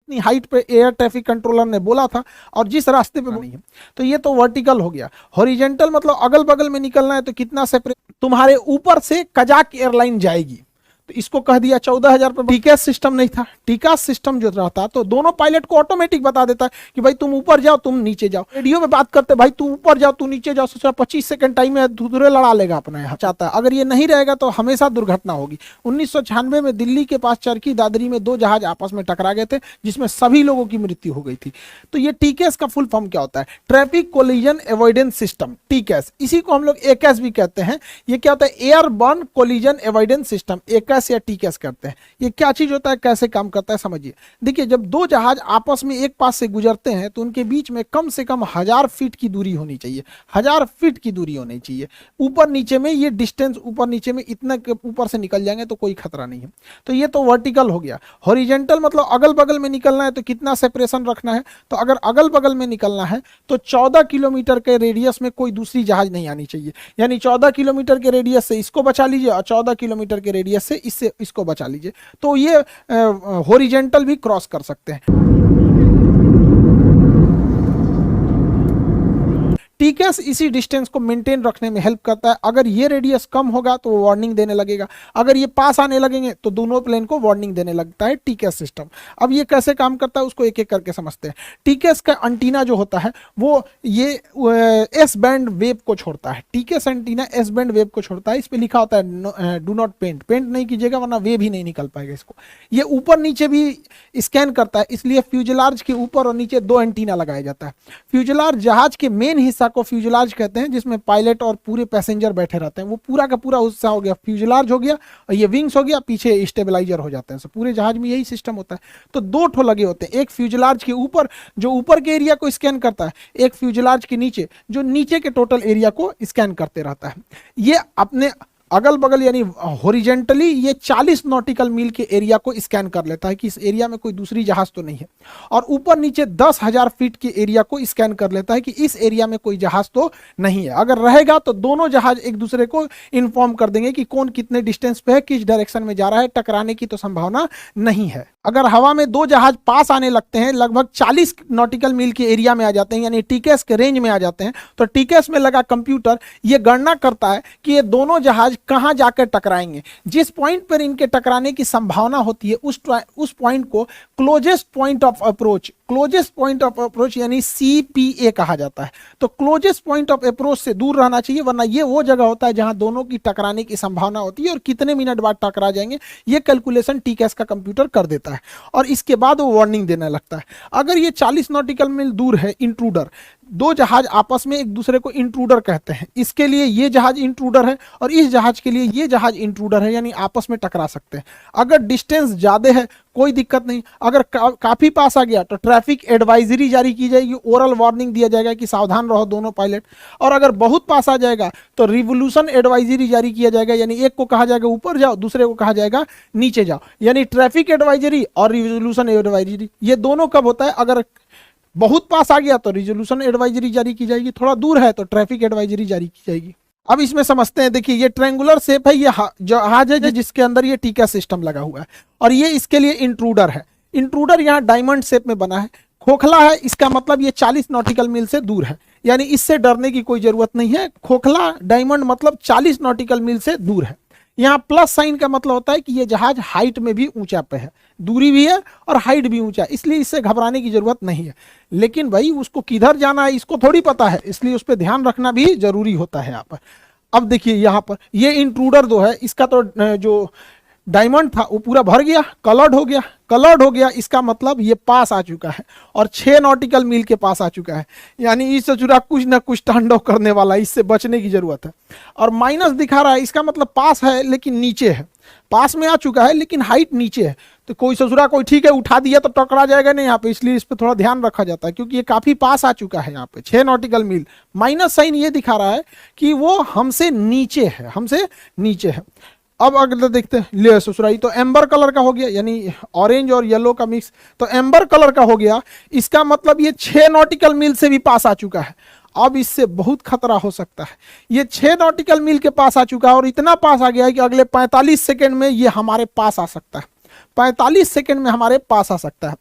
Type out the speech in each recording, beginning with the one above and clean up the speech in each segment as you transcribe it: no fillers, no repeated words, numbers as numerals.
इतनी हाइट पे air traffic controller ने बोला था और जिस रास्ते पे नहीं है। तो ये तो वर्टिकल हो गया। हॉरिजेंटल मतलब अगल बगल में निकलना है तो कितना सेपरेट, तुम्हारे ऊपर से कजाक एयरलाइन जाएगी तो इसको कह दिया 14,000 पे। टीकास सिस्टम नहीं था, टीकास सिस्टम जो रहता तो दोनों पायलट को ऑटोमेटिक बता देता कि भाई तुम ऊपर जाओ तुम नीचे जाओ। रेडियो में बात करते भाई तू ऊपर जाओ तू नीचे जाओ, सोचा 25 सेकंड टाइम में दूसरे लड़ा लेगा अपना यहाँ चाहता है। अगर ये नहीं रहेगा तो हमेशा दुर्घटना होगी। 1996 में दिल्ली के पास चरखी दादरी में 2 जहाज आपस में टकरा गए थे जिसमें सभी लोगों की मृत्यु हो गई थी। तो ये टीकेएस का फुल फॉर्म क्या होता है? Traffic collision avoidance system, TKS. इसी को हम लोग एकेएस भी कहते हैं। ये क्या होता है? Airborne collision avoidance system, AKS या टीकेएस कहते हैं। ये क्या चीज होता है, कैसे काम करता है समझिए। देखिए जब 2 जहाज आपस में एक पास से गुजरते हैं तो उनके बीच में कम से कम 1000 फीट की दूरी होनी चाहिए, 1000 फीट की दूरी होनी चाहिए। ऊपर नीचे में ये डिस्टेंस ऊपर नीचे में इतना ऊपर से निकल जाएंगे तो कोई खतरा नहीं है। तो ये तो वर्टिकल हो गया। हॉरिजेंटल मतलब अगल बगल में निकलना है तो कितना सेपरेशन रखना है? तो अगर अगल बगल में निकलना है तो 14 किलोमीटर के रेडियस में कोई दूसरी जहाज नहीं आनी चाहिए। यानी 14 किलोमीटर के रेडियस से इसको बचा लीजिए और 14 किलोमीटर के रेडियस से इससे इसको बचा लीजिए, तो ये हॉरिजेंटल भी क्रॉस कर सकते हैं। टीकेएस इसी डिस्टेंस को मेंटेन रखने में हेल्प करता है। अगर ये रेडियस कम होगा तो वो वार्निंग देने लगेगा, अगर ये पास आने लगेंगे तो दोनों प्लेन को वार्निंग देने लगता है टीकेएस सिस्टम। अब ये कैसे काम करता है उसको एक एक करके समझते हैं। टीकेएस का एंटीना जो होता है वो ये एस बैंड वेव को छोड़ता है। TKS antenna S band wave को छोड़ता है। इस पे लिखा होता है डू नॉट पेंट, पेंट नहीं कीजिएगा वरना वेव ही नहीं निकल पाएगा इसको। ये ऊपर नीचे भी स्कैन करता है, इसलिए फ्यूजलार्ज के ऊपर और नीचे 2 एंटीना लगाया जाता है। फ्यूजलार्ज जहाज के मेन हिस्सा को फ्यूजलार्ज कहते हैं जिसमें पायलट और पूरे पैसेंजर बैठे रहते हैं। वो पूरा का पूरा हिस्सा हो गया फ्यूजलार्ज हो गया और ये विंग्स हो गया, पीछे स्टेबलाइजर हो जाते हैं। तो पूरे जहाज में यही सिस्टम होता है। तो 2 ठो लगे होते हैं, एक फ्यूजलार्ज के ऊपर जो ऊपर के एरिया को स्कैन करता है, एक फ्यूजलार्ज के नीचे जो नीचे के टोटल एरिया को स्कैन करते रहता है। ये अपने अगल बगल यानी हॉरिजेंटली ये 40 नॉटिकल मील के एरिया को स्कैन कर लेता है कि इस एरिया में कोई दूसरी जहाज तो नहीं है, और ऊपर नीचे 10,000 फीट के एरिया को स्कैन कर लेता है कि इस एरिया में कोई जहाज तो नहीं है। अगर रहेगा तो दोनों जहाज एक दूसरे को इन्फॉर्म कर देंगे कि कौन कितने डिस्टेंस पे है, किस डायरेक्शन में जा रहा है, टकराने की तो संभावना नहीं है। अगर हवा में 2 जहाज पास आने लगते हैं, लगभग 40 नॉटिकल मील के एरिया में आ जाते हैं यानी टीकेएस के रेंज में आ जाते हैं, तो टीकेएस में लगा कंप्यूटर ये गणना करता है कि ये दोनों जहाज कहां जाकर टकराएंगे। जिस पॉइंट पर इनके टकराने की संभावना होती है उस पॉइंट को closest point of approach, closest point of approach यानी CPA कहा जाता है। तो क्लोजेस्ट पॉइंट ऑफ अप्रोच से दूर रहना चाहिए, वरना ये वो जगह होता है जहां दोनों की टकराने की संभावना होती है और कितने मिनट बाद टकरा जाएंगे ये कैलकुलेशन टीकेएस का कंप्यूटर कर देता है और इसके बाद वो वार्निंग देने लगता है। अगर ये 40 नॉटिकल मील दूर है इंट्रूडर, 2 जहाज आपस में एक दूसरे को इंट्रूडर कहते हैं, इसके लिए ये जहाज इंट्रूडर है और इस जहाज के लिए ये जहाज इंट्रूडर है, यानी आपस में टकरा सकते हैं। अगर डिस्टेंस ज्यादा है कोई दिक्कत नहीं, अगर काफी पास आ गया तो ट्रैफिक एडवाइजरी जारी की जाएगी, ओरल वार्निंग दिया जाएगा कि सावधान रहो दोनों पायलट, और अगर बहुत पास आ जाएगा तो रिवोल्यूशन एडवाइजरी जारी किया जाएगा, यानी एक को कहा जाएगा ऊपर जाओ, दूसरे को कहा जाएगा नीचे जाओ। यानी ट्रैफिक एडवाइजरी और रिवोल्यूशन एडवाइजरी ये दोनों कब होता है? अगर बहुत पास आ गया तो रिजोल्यूशन एडवाइजरी जारी की जाएगी, थोड़ा दूर है तो ट्रैफिक एडवाइजरी जारी की जाएगी। अब इसमें समझते हैं, देखिए ये ट्रायंगुलर शेप है, ये जहाज है जिसके अंदर ये टीकेएस सिस्टम लगा हुआ है और ये इसके लिए इंट्रूडर है। इंट्रूडर यहाँ डायमंड शेप में बना है, खोखला है, इसका मतलब ये 40 नॉटिकल मील से दूर है, यानी इससे डरने की कोई जरूरत नहीं है। खोखला डायमंड मतलब 40 नॉटिकल मील से दूर है। यहाँ प्लस साइन का मतलब होता है कि ये जहाज हाइट में भी ऊंचा पे है, दूरी भी है और हाइट भी ऊंचा है, इसलिए इससे घबराने की जरूरत नहीं है। लेकिन भाई उसको किधर जाना है इसको थोड़ी पता है, इसलिए उस पर ध्यान रखना भी जरूरी होता है यहाँ पर। अब देखिए यहाँ पर ये इंट्रूडर जो है इसका तो जो डायमंड था वो पूरा भर गया, कलर्ड हो गया, कलर्ड हो गया, इसका मतलब ये पास आ चुका है और 6 नॉटिकल मील के पास आ चुका है, यानी इससे जुड़ा कुछ ना कुछ तांडव करने वाला, इससे बचने की जरूरत है। और माइनस दिखा रहा है, इसका मतलब पास है लेकिन नीचे है, पास में आ चुका है लेकिन हाइट नीचे है। तो कोई ससुरा कोई ठीक है उठा दिया तो टकरा जाएगा नहीं यहाँ पे, इसलिए इस पर थोड़ा ध्यान रखा जाता है क्योंकि ये काफी पास आ चुका है। यहाँ पे 6 नॉटिकल मील, माइनस साइन ये दिखा रहा है कि वो हमसे नीचे है, हमसे नीचे है। अब अगर देखते हैं ले ससुराई, तो एम्बर कलर का हो गया, यानी ऑरेंज और येलो का मिक्स, तो एम्बर कलर का हो गया, इसका मतलब ये 6 नॉटिकल मील से भी पास आ चुका है। अब इससे बहुत खतरा हो सकता है। ये 6 नॉटिकल मील के पास आ चुका है और इतना पास आ गया है कि अगले 45 सेकंड में ये हमारे पास आ सकता है, 45 सेकंड में हमारे पास आ सकता है।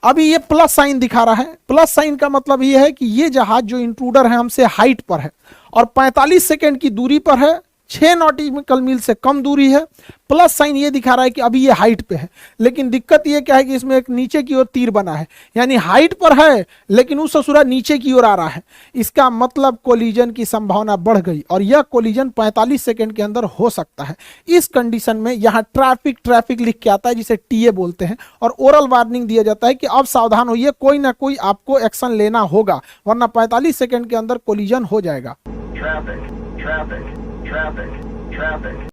अभी ये प्लस साइन दिखा रहा है। प्लस साइन का मतलब ये है कि ये जहाज जो इंट्रूडर है हमसे हाइट पर है और 45 सेकेंड की दूरी पर है, 6 नॉटिकल मील से कम दूरी है। प्लस साइन ये दिखा रहा है कि अभी ये हाइट पे है, लेकिन दिक्कत ये क्या है कि इसमें एक नीचे की ओर तीर बना है, यानी हाइट पर है लेकिन उस ससुरा नीचे की ओर आ रहा है। इसका मतलब कोलिजन की संभावना बढ़ गई और यह कोलिजन 45 सेकंड के अंदर हो सकता है। इस कंडीशन में यहाँ ट्रैफिक लिख के आता है जिसे टीए बोलते हैं और ओरल वार्निंग दिया जाता है कि अब सावधान होइए, कोई ना कोई आपको एक्शन लेना होगा वरना 45 सेकंड के अंदर कोलिजन हो जाएगा।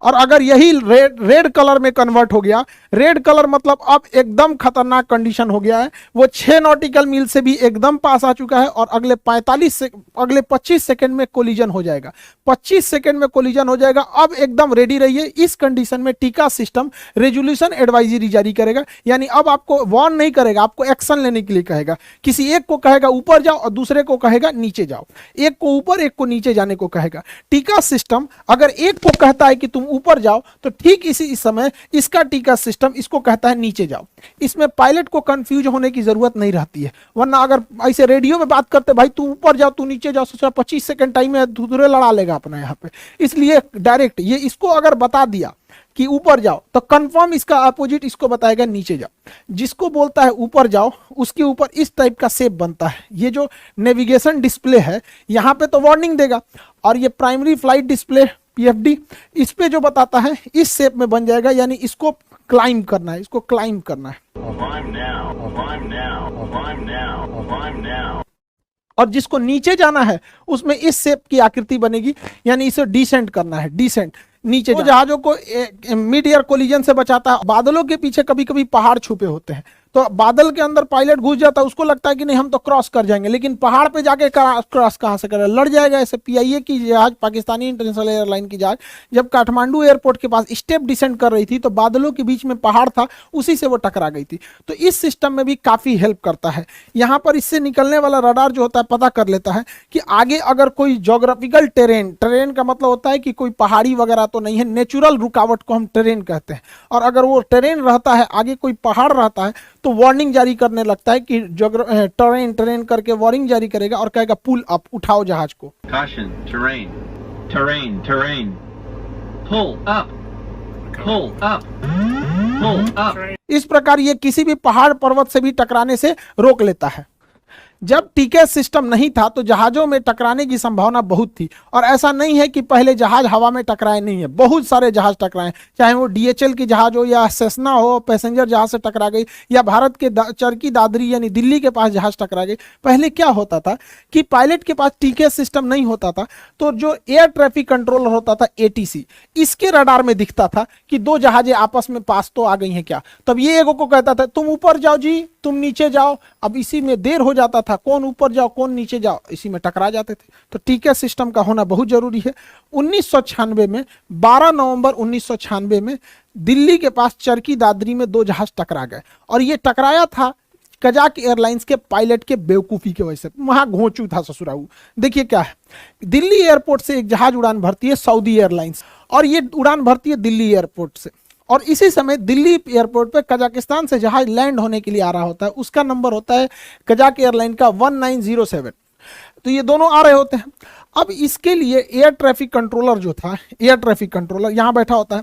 और अगर यही रेड कलर में कन्वर्ट हो गया, रेड कलर मतलब अब एकदम खतरनाक कंडीशन हो गया है, वो 6 नॉटिकल मील से भी एकदम पास आ चुका है और अगले 25 सेकंड में कोलिजन हो जाएगा। 25 सेकंड में कोलिजन हो जाएगा। अब एकदम रेडी रहिए। इस कंडीशन में टीका सिस्टम रेजोल्यूशन एडवाइजरी जारी करेगा, यानी अब आपको वार्न नहीं करेगा, आपको एक्शन लेने के लिए कहेगा। किसी एक को कहेगा ऊपर जाओ और दूसरे को कहेगा नीचे जाओ, एक को ऊपर एक को नीचे जाने को कहेगा। टीका सिस्टम अगर एक को कहता है कि तुम ऊपर जाओ तो ठीक इसी समय इसका टीका सिस्टम इसको कहता है नीचे जाओ। इसमें पायलट को कंफ्यूज होने की जरूरत नहीं रहती है, वरना अगर ऐसे रेडियो में बात करते भाई तू ऊपर जाओ तू नीचे जाओ, सोचा 25 सेकंड टाइम है, दूसरे लड़ा लेगा अपना यहाँ पे। इसलिए डायरेक्ट ये इसको अगर बता दिया कि ऊपर जाओ तो कंफर्म इसका अपोजिट इसको बताएगा नीचे जाओ। जिसको बोलता है ऊपर जाओ उसके ऊपर इस टाइप का शेप बनता है। ये जो नेविगेशन डिस्प्ले है यहाँ पे तो वार्निंग देगा और ये प्राइमरी फ्लाइट डिस्प्ले पीएफडी इस पे जो बताता है इस शेप में बन जाएगा, यानी इसको क्लाइंब करना है, इसको क्लाइंब करना है। और जिसको नीचे जाना है उसमें इस शेप की आकृति बनेगी, यानी इसे डिसेंट करना है, डिसेंट नीचे। जहाजों को मिड एयर कोलिजन से बचाता है। बादलों के पीछे कभी कभी पहाड़ छुपे होते हैं, तो बादल के अंदर पायलट घुस जाता है, उसको लगता है कि नहीं हम तो क्रॉस कर जाएंगे, लेकिन पहाड़ पे जाके क्रॉस कहां से करे, लड़ जाएगा। ऐसे पीआईए की जहाज, पाकिस्तानी इंटरनेशनल एयरलाइन की जहाज जब काठमांडू एयरपोर्ट के पास स्टेप डिसेंड कर रही थी तो बादलों के बीच में पहाड़ था, उसी से वो टकरा गई थी। तो इस सिस्टम में भी काफी हेल्प करता है। यहाँ पर इससे निकलने वाला रडार जो होता है पता कर लेता है कि आगे अगर कोई जोग्राफिकल टेरेन का मतलब होता है कि कोई पहाड़ी वगैरह तो नहीं है, नेचुरल रुकावट को हम टेरेन कहते हैं, और अगर वो टेरेन रहता है आगे कोई पहाड़ रहता है तो वार्निंग जारी करने लगता है कि टेरेन करके वार्निंग जारी करेगा और कहेगा पुल अप, उठाओ जहाज को। Caution, terrain, pull up। इस प्रकार ये किसी भी पहाड़ पर्वत से भी टकराने से रोक लेता है। जब टीके सिस्टम नहीं था तो जहाजों में टकराने की संभावना बहुत थी, और ऐसा नहीं है कि पहले जहाज हवा में टकराए नहीं है, बहुत सारे जहाज टकराए, चाहे वो डीएचएल की जहाज हो या सेस्ना हो, पैसेंजर जहाज से टकरा गई, या भारत के चरकी दादरी यानी दिल्ली के पास जहाज टकरा गई। पहले क्या होता था कि पायलट के पास टीके सिस्टम नहीं होता था, तो जो एयर ट्रैफिक कंट्रोलर होता था एटीसी, इसके रडार में दिखता था कि दो जहाजें आपस में पास तो आ गई हैं क्या, तब ये एगो को कहता था तुम ऊपर जाओ जी, तुम नीचे जाओ। अब इसी में देर हो जाता था, कौन ऊपर जाओ कौन नीचे जाओ, इसी में टकरा जाते थे। तो टीके सिस्टम का होना बहुत जरूरी है। 1996 में 12 नवंबर 1996 में दिल्ली के पास चरकी दादरी में दो जहाज टकरा गए, और ये टकराया था कजाक एयरलाइंस के पायलट के बेवकूफी की वजह से। वहां घोंचू था ससुराऊ। देखिए क्या है, दिल्ली एयरपोर्ट से एक जहाज उड़ान भरती है सऊदी एयरलाइंस, और ये उड़ान भरती है दिल्ली एयरपोर्ट से, और इसी समय दिल्ली एयरपोर्ट पे कजाकिस्तान से जहाज लैंड होने के लिए आ रहा होता है। उसका नंबर होता है कजाक एयरलाइन का 1907। तो ये दोनों आ रहे होते हैं। अब इसके लिए एयर ट्रैफिक कंट्रोलर जो था, एयर ट्रैफिक कंट्रोलर यहाँ बैठा होता है,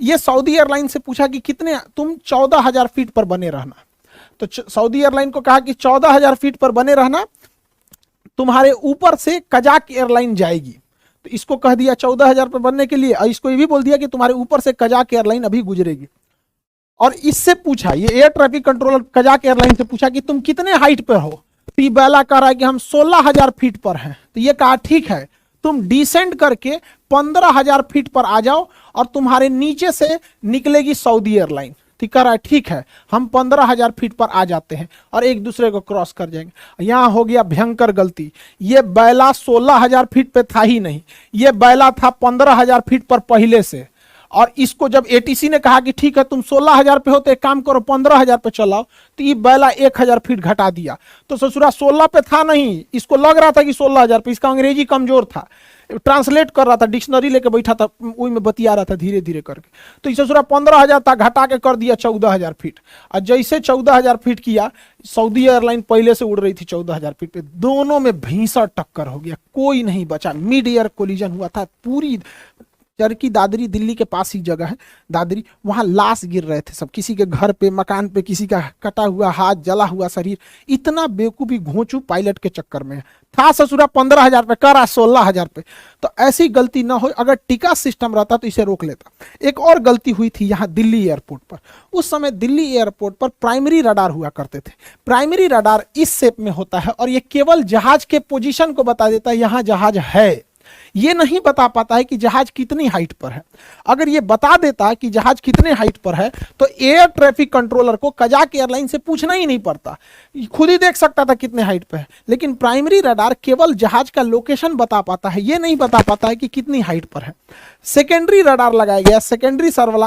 ये सऊदी एयरलाइन से पूछा कि कितने, तुम 14,000 फीट पर बने रहना। तो सऊदी एयरलाइन को कहा कि 14,000 फीट पर बने रहना, तुम्हारे ऊपर से कजाक एयरलाइन जाएगी। तो इसको कह दिया 14,000 पर बनने के लिए, और इसको ये भी बोल दिया कि तुम्हारे ऊपर से कजाक एयरलाइन अभी गुजरेगी। और इससे पूछा, ये air traffic controller Kazakh airline से पूछा कि तुम कितने हाइट पर हो। तो ये बैला कह रहा है कि हम 16,000 फीट पर हैं। तो ये कहा ठीक है, तुम डिसेंड करके 15,000 फीट पर आ जाओ और तुम्हारे नीचे से निकलेगी सऊदी एयरलाइन। कह रहा है ठीक है, हम 15,000 फीट पर आ जाते हैं और एक दूसरे को क्रॉस कर जाएंगे। यहां हो गया भयंकर गलती। ये बैला 16,000 फीट पे था ही नहीं, ये बैला था 15,000 फीट पर पहले से, और इसको जब एटीसी ने कहा कि ठीक है तुम 16,000 पे हो तो एक काम करो 15,000 पे चलाओ, तो ये बैला 1,000 फीट घटा दिया। तो ससुरा 16 पे था नहीं, इसको लग रहा था कि 16,000 पे, इसका अंग्रेजी कमजोर था, ट्रांसलेट कर रहा था, डिक्शनरी लेके बैठा था, वही में बतिया रहा था धीरे धीरे करके। तो इसे ससुरा 15,000 था, घटा के कर दिया 14,000 फीट। और जैसे 14,000 फीट किया, सऊदी एयरलाइन पहले से उड़ रही थी 14,000 फीट पे, दोनों में भीषण टक्कर हो गया, कोई नहीं बचा, मिड एयर कोलिजन हुआ था। पूरी चरकी दादरी दिल्ली के पास ही जगह है दादरी, वहां लाश गिर रहे थे सब, किसी के घर पे, मकान पे, किसी का कटा हुआ हाथ, जला हुआ शरीर। इतना बेवकूफी घोंचू पायलट के चक्कर में था। ससुरा 15,000 पे करा 16,000 पे। तो ऐसी गलती ना हो, अगर टिका सिस्टम रहता तो इसे रोक लेता। एक और गलती हुई थी यहाँ दिल्ली एयरपोर्ट पर। उस समय दिल्ली एयरपोर्ट पर प्राइमरी रडार हुआ करते थे। प्राइमरी रडार इस शेप में होता है और ये केवल जहाज के पोजीशन को बता देता है, यहाँ जहाज है। ये नहीं बता पाता है कि जहाज कितनी हाइट पर है। अगर ये बता देता कि जहाज कितने हाइट पर है तो एयर ट्रैफिक कंट्रोलर को कजाक एयरलाइन से पूछना ही नहीं पड़ता, खुद ही देख सकता था कितने हाइट पे है। लेकिन प्राइमरी रडार केवल जहाज का लोकेशन बता पाता है, ये नहीं बता पाता है कि कितनी हाइट पर है। सेकेंडरी रडार लगाया गया, सेकेंडरी सर्वेलांस